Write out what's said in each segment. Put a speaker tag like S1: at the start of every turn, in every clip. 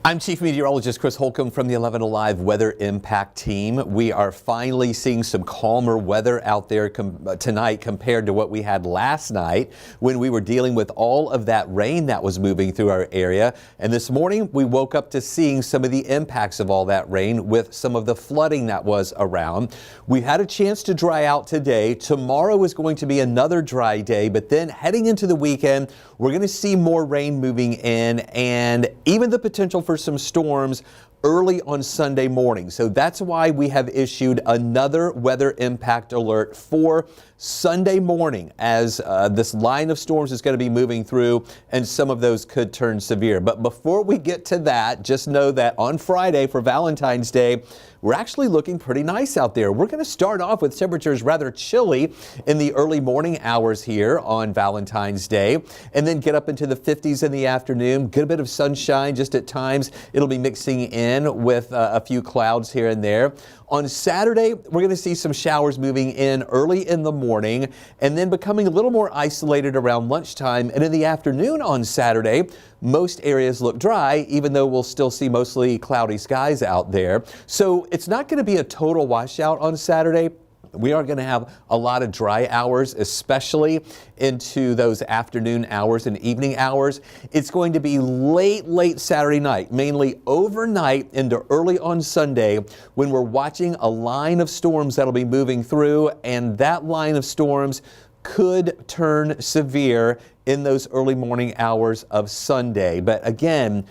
S1: I'm Chief Meteorologist Chris Holcomb from the 11 Alive Weather Impact Team. We are finally seeing some calmer weather out there tonight compared to what we had last night when we were dealing with all of that rain that was moving through our area. And this morning we woke up to seeing some of the impacts of all that rain with some of the flooding that was around. We had a chance to dry out today. Tomorrow is going to be another dry day, but then heading into the weekend, we're going to see more rain moving in and even the potential for some storms early on Sunday morning. So that's why we have issued another weather impact alert for Sunday morning as this line of storms is going to be moving through and some of those could turn severe. But before we get to that, just know that on Friday for Valentine's Day, we're actually looking pretty nice out there. We're going to start off with temperatures rather chilly in the early morning hours here on Valentine's Day and then get up into the 50s in the afternoon. Get a bit of sunshine just at times. It'll be mixing in with a few clouds here and there. On Saturday, we're going to see some showers moving in early in the morning and then becoming a little more isolated around lunchtime. And in the afternoon on Saturday, most areas look dry, even though we'll still see mostly cloudy skies out there. So it's not going to be a total washout on Saturday. We are going to have a lot of dry hours, especially into those afternoon hours and evening hours. It's going to be late Saturday night, mainly overnight into early on Sunday when we're watching a line of storms that'll be moving through, and that line of storms could turn severe in those early morning hours of Sunday. But again,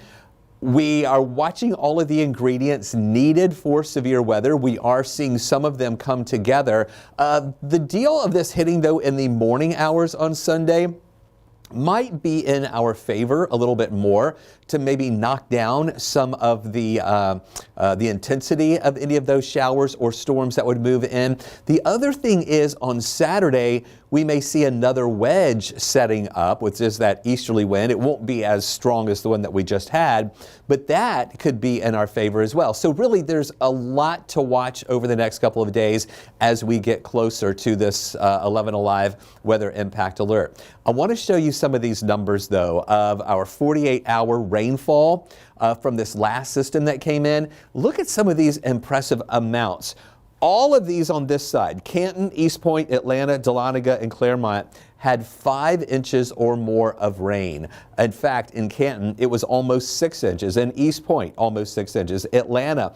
S1: we are watching all of the ingredients needed for severe weather. We are seeing some of them come together. The deal of this hitting, though, in the morning hours on Sunday might be in our favor a little bit more to maybe knock down some of the intensity of any of those showers or storms that would move in. The other thing is on Saturday, we may see another wedge setting up, which is that easterly wind. It won't be as strong as the one that we just had, but that could be in our favor as well. So really, there's a lot to watch over the next couple of days as we get closer to this 11 Alive Weather Impact Alert. I want to show you some of these numbers, though, of our 48-hour rainfall from this last system that came in. Look at some of these impressive amounts. All of these on this side, Canton, East Point, Atlanta, Dahlonega, and Claremont, had 5 inches or more of rain. In fact, in Canton, it was almost 6 inches. In East Point, almost 6 inches. Atlanta,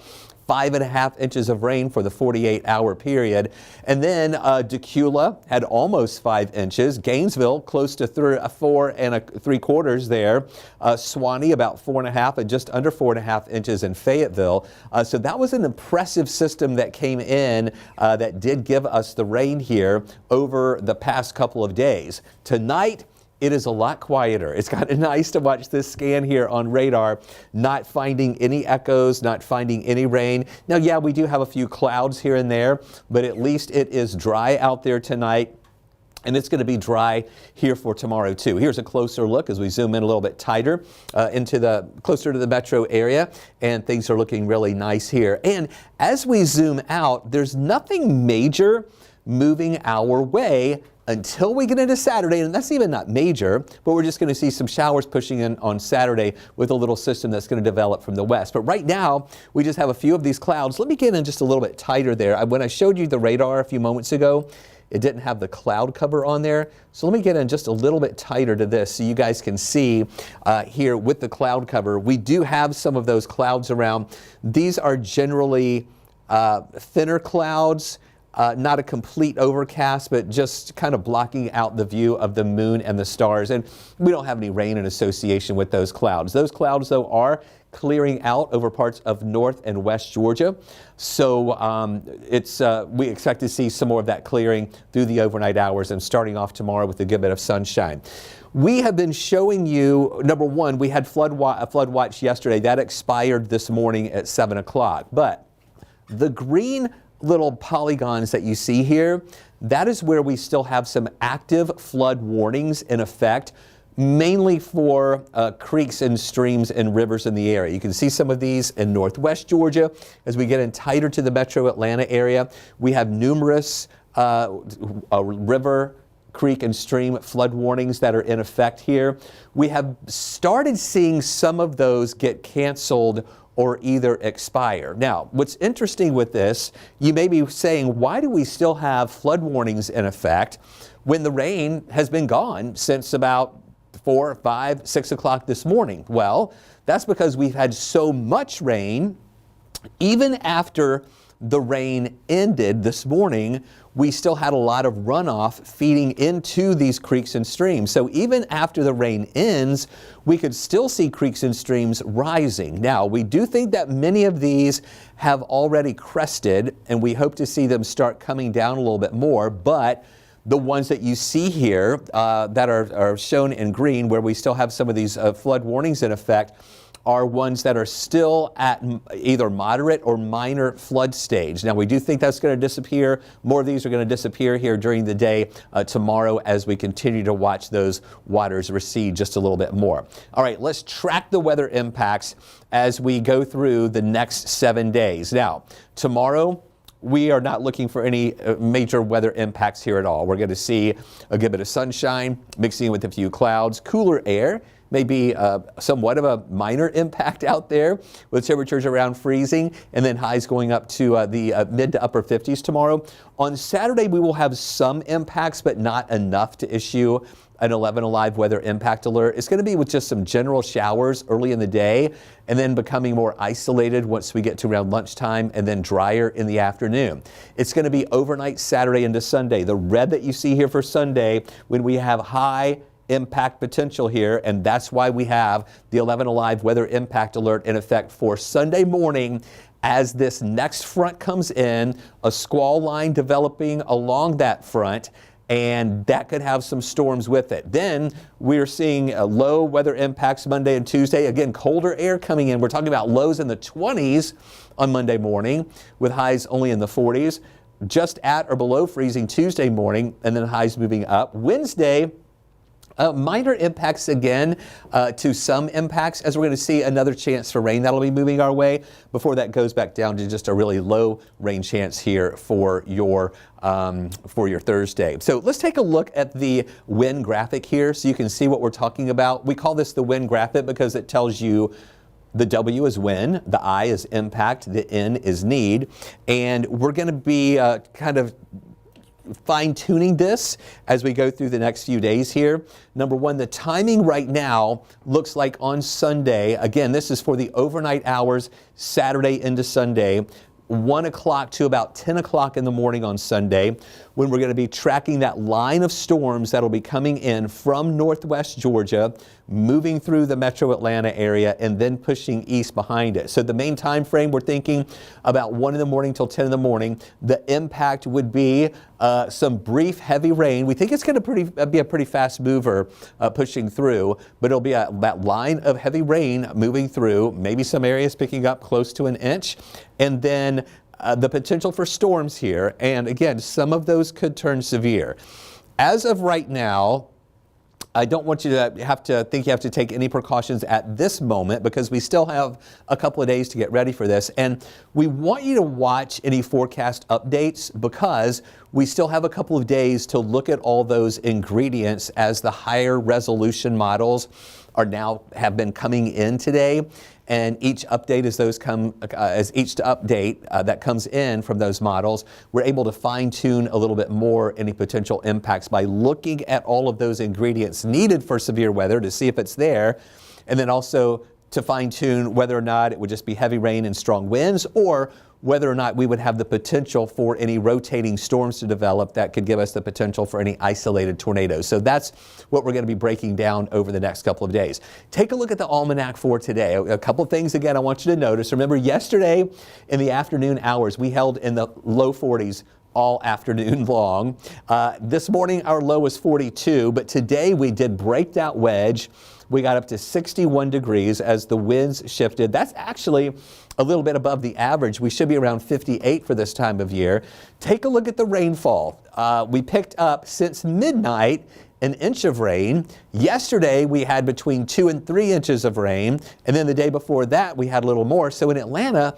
S1: 5.5 inches of rain for the 48-hour period. And then Decula had almost 5 inches. Gainesville, close to 4 3/4 there. Suwanee, about 4.5 and just under 4.5 inches in Fayetteville. So that was an impressive system that came in that did give us the rain here over the past couple of days. Tonight, it is a lot quieter. It's kind of nice to watch this scan here on radar, not finding any echoes, not finding any rain. Now, yeah, we do have a few clouds here and there, but at least it is dry out there tonight. And it's going to be dry here for tomorrow, too. Here's a closer look as we zoom in a little bit tighter closer to the metro area. And things are looking really nice here. And as we zoom out, there's nothing major moving our way until we get into Saturday, and that's even not major, but we're just going to see some showers pushing in on Saturday with a little system that's going to develop from the west. But right now, we just have a few of these clouds. Let me get in just a little bit tighter there. When I showed you the radar a few moments ago, it didn't have the cloud cover on there. So let me get in just a little bit tighter to this so you guys can see here with the cloud cover. We do have some of those clouds around. These are generally thinner clouds. Not a complete overcast, but just kind of blocking out the view of the moon and the stars. And we don't have any rain in association with those clouds. Those clouds, though, are clearing out over parts of North and West Georgia. So we expect to see some more of that clearing through the overnight hours and starting off tomorrow with a good bit of sunshine. We have been showing you, number one, we had a flood watch yesterday. That expired this morning at 7 o'clock. But the green little polygons that you see here, that is where we still have some active flood warnings in effect, mainly for creeks and streams and rivers in the area. You can see some of these in northwest Georgia. As we get in tighter to the metro Atlanta area, we have numerous river creek and stream flood warnings that are in effect here. We have started seeing some of those get canceled or either expire. Now, what's interesting with this, you may be saying, why do we still have flood warnings in effect when the rain has been gone since about 4, 5, 6 o'clock this morning? Well, that's because we've had so much rain. Even after the rain ended this morning, we still had a lot of runoff feeding into these creeks and streams. So even after the rain ends, we could still see creeks and streams rising. Now, we do think that many of these have already crested, and we hope to see them start coming down a little bit more, but the ones that you see here that are shown in green, where we still have some of these flood warnings in effect, are ones that are still at either moderate or minor flood stage. Now, we do think that's going to disappear. More of these are going to disappear here during the day tomorrow as we continue to watch those waters recede just a little bit more. All right, let's track the weather impacts as we go through the next 7 days. Now, tomorrow, we are not looking for any major weather impacts here at all. We're going to see a good bit of sunshine mixing with a few clouds, cooler air. Maybe somewhat of a minor impact out there with temperatures around freezing and then highs going up to the mid to upper 50s tomorrow. On Saturday, we will have some impacts, but not enough to issue an 11 Alive weather impact alert. It's going to be with just some general showers early in the day and then becoming more isolated once we get to around lunchtime and then drier in the afternoon. It's going to be overnight Saturday into Sunday. The red that you see here for Sunday when we have high impact potential here, and that's why we have the 11 Alive weather impact alert in effect for Sunday morning. As this next front comes in, a squall line developing along that front, and that could have some storms with it. Then we're seeing low weather impacts Monday and Tuesday. Again, colder air coming in. We're talking about lows in the 20s on Monday morning with highs only in the 40s, just at or below freezing Tuesday morning, and then highs moving up. Wednesday, minor impacts again to some impacts, as we're going to see another chance for rain that'll be moving our way before that goes back down to just a really low rain chance here for your Thursday. So let's take a look at the wind graphic here so you can see what we're talking about. We call this the wind graphic because it tells you the W is wind, the I is impact, the N is need, and we're going to be kind of fine-tuning this as we go through the next few days here. Number one, the timing right now looks like on Sunday, again, this is for the overnight hours, Saturday into Sunday, 1 o'clock to about 10 o'clock in the morning on Sunday, when we're going to be tracking that line of storms that'll be coming in from northwest Georgia, moving through the metro Atlanta area, and then pushing east behind it. So the main time frame, we're thinking about 1 in the morning till 10 in the morning. The impact would be some brief heavy rain. We think it's going to be a pretty fast mover pushing through, but it'll be that line of heavy rain moving through, maybe some areas picking up close to an inch, and then the potential for storms here. And again, some of those could turn severe. As of right now, I don't want you to think you have to take any precautions at this moment because we still have a couple of days to get ready for this. And we want you to watch any forecast updates because we still have a couple of days to look at all those ingredients as the higher resolution models have been coming in today. And each update that comes in from those models, we're able to fine tune a little bit more any potential impacts by looking at all of those ingredients needed for severe weather to see if it's there, and then also to fine tune whether or not it would just be heavy rain and strong winds, or whether or not we would have the potential for any rotating storms to develop that could give us the potential for any isolated tornadoes. So that's what we're going to be breaking down over the next couple of days. Take a look at the almanac for today. A couple of things again I want you to notice. Remember, yesterday in the afternoon hours, we held in the low 40s all afternoon long. This morning our low was 42, but today we did break that wedge. We got up to 61 degrees as the winds shifted. That's actually a little bit above the average. We should be around 58 for this time of year. Take a look at the rainfall. We picked up since midnight an inch of rain. Yesterday we had between 2 and 3 inches of rain, and then the day before that we had a little more. So in Atlanta,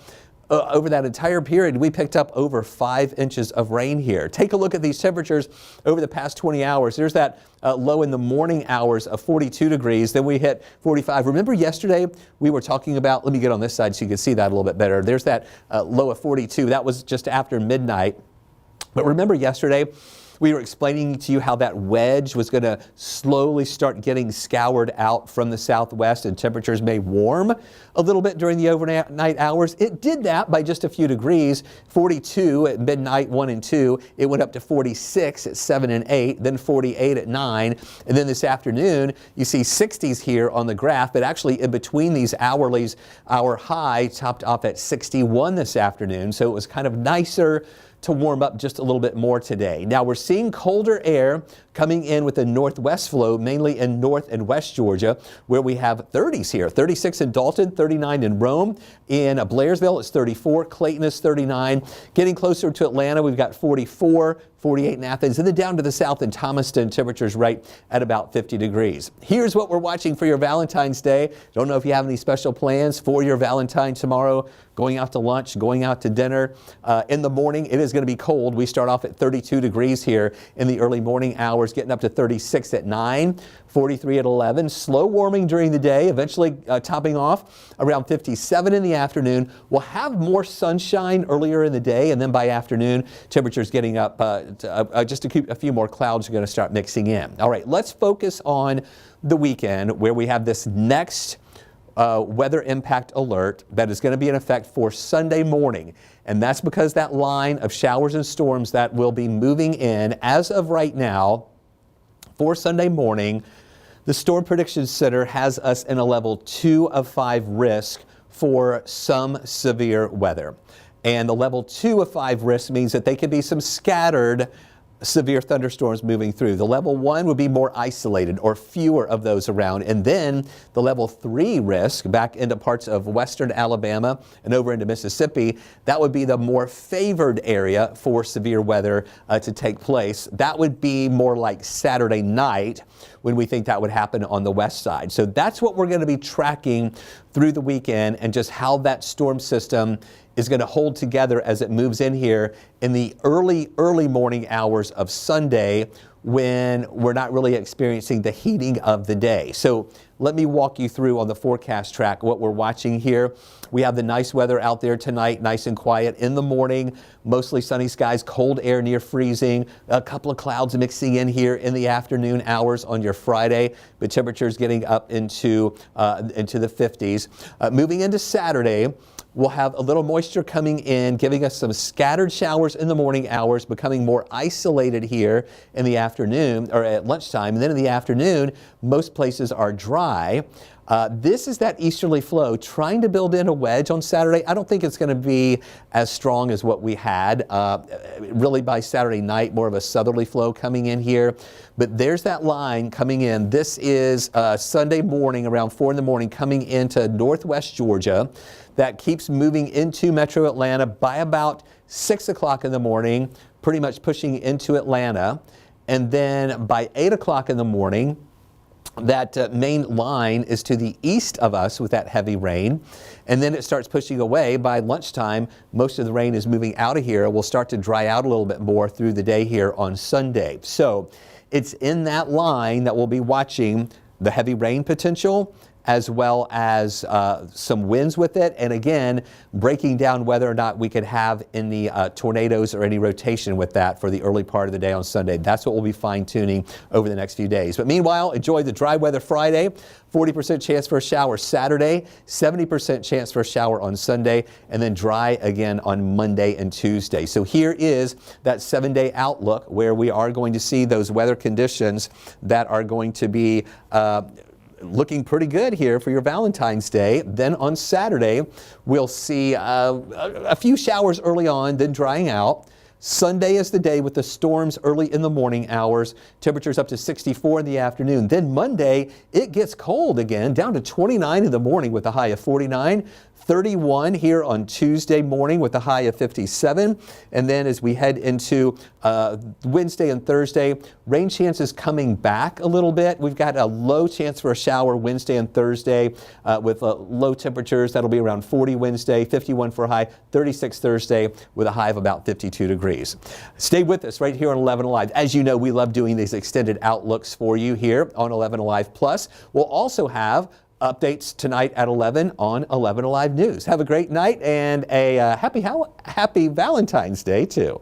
S1: over that entire period, we picked up over 5 inches of rain here. Take a look at these temperatures over the past 20 hours. There's that low in the morning hours of 42 degrees. Then we hit 45. Remember yesterday we were talking about, let me get on this side so you can see that a little bit better. There's that low of 42. That was just after midnight. But remember yesterday, we were explaining to you how that wedge was going to slowly start getting scoured out from the southwest and temperatures may warm a little bit during the overnight hours. It did that by just a few degrees. 42 at midnight, 1 and 2. It went up to 46 at 7 and 8, then 48 at 9. And then this afternoon, you see 60s here on the graph, but actually in between these hourlies, our high topped off at 61 this afternoon. So it was kind of nicer to warm up just a little bit more today. Now we're seeing colder air coming in with a northwest flow, mainly in north and west Georgia, where we have 30s here. 36 in Dalton, 39 in Rome. In Blairsville, it's 34. Clayton is 39. Getting closer to Atlanta, we've got 44. 48 in Athens, and then down to the south in Thomaston, temperatures right at about 50 degrees. Here's what we're watching for your Valentine's Day. Don't know if you have any special plans for your Valentine tomorrow, going out to lunch, going out to dinner. In the morning, it is going to be cold. We start off at 32 degrees here in the early morning hours, getting up to 36 at 9, 43 at 11. Slow warming during the day, eventually topping off around 57 in the afternoon. We'll have more sunshine earlier in the day, and then by afternoon, temperatures getting up just a few more clouds are going to start mixing in. All right, let's focus on the weekend where we have this next weather impact alert that is going to be in effect for Sunday morning. And that's because that line of showers and storms that will be moving in as of right now for Sunday morning, the Storm Prediction Center has us in a level 2 of 5 risk for some severe weather. And the level 2 of 5 risk means that they could be some scattered severe thunderstorms moving through. The level 1 would be more isolated or fewer of those around. And then the level 3 risk back into parts of western Alabama and over into Mississippi, that would be the more favored area for severe weather to take place. That would be more like Saturday night when we think that would happen on the west side. So that's what we're going to be tracking through the weekend and just how that storm system is going to hold together as it moves in here in the early morning hours of Sunday when we're not really experiencing the heating of the day. So let me walk you through on the forecast track what we're watching here. We have the nice weather out there tonight, nice and quiet. In the morning, mostly sunny skies, cold air near freezing, a couple of clouds mixing in here in the afternoon hours on your Friday, but temperatures getting up into the 50s. Moving into Saturday, we'll have a little moisture coming in, giving us some scattered showers in the morning hours, becoming more isolated here in the afternoon or at lunchtime. And then in the afternoon, most places are dry. This is that easterly flow trying to build in a wedge on Saturday. I don't think it's going to be as strong as what we had. Really by Saturday night, more of a southerly flow coming in here. But there's that line coming in. This is Sunday morning around 4 in the morning coming into northwest Georgia. That keeps moving into metro Atlanta by about 6 o'clock in the morning, pretty much pushing into Atlanta. And then by 8 o'clock in the morning, that main line is to the east of us with that heavy rain. And then it starts pushing away. By lunchtime, most of the rain is moving out of here. We'll start to dry out a little bit more through the day here on Sunday. So it's in that line that we'll be watching the heavy rain potential, as well as some winds with it, and again, breaking down whether or not we could have any tornadoes or any rotation with that for the early part of the day on Sunday. That's what we'll be fine-tuning over the next few days. But meanwhile, enjoy the dry weather Friday, 40% chance for a shower Saturday, 70% chance for a shower on Sunday, and then dry again on Monday and Tuesday. So here is that 7-day outlook where we are going to see those weather conditions that are going to be looking pretty good here for your Valentine's Day. Then on Saturday, we'll see a few showers early on, then drying out. Sunday is the day with the storms early in the morning hours. Temperatures up to 64 in the afternoon. Then Monday, it gets cold again, down to 29 in the morning with a high of 49. 31 here on Tuesday morning with a high of 57. And then as we head into Wednesday and Thursday, rain chances coming back a little bit. We've got a low chance for a shower Wednesday and Thursday with low temperatures. That'll be around 40 Wednesday, 51 for a high, 36 Thursday with a high of about 52 degrees. Stay with us right here on 11 Alive. As you know, we love doing these extended outlooks for you here on 11 Alive Plus. We'll also have updates tonight at 11 on 11 Alive News. Have a great night and a happy Valentine's Day too.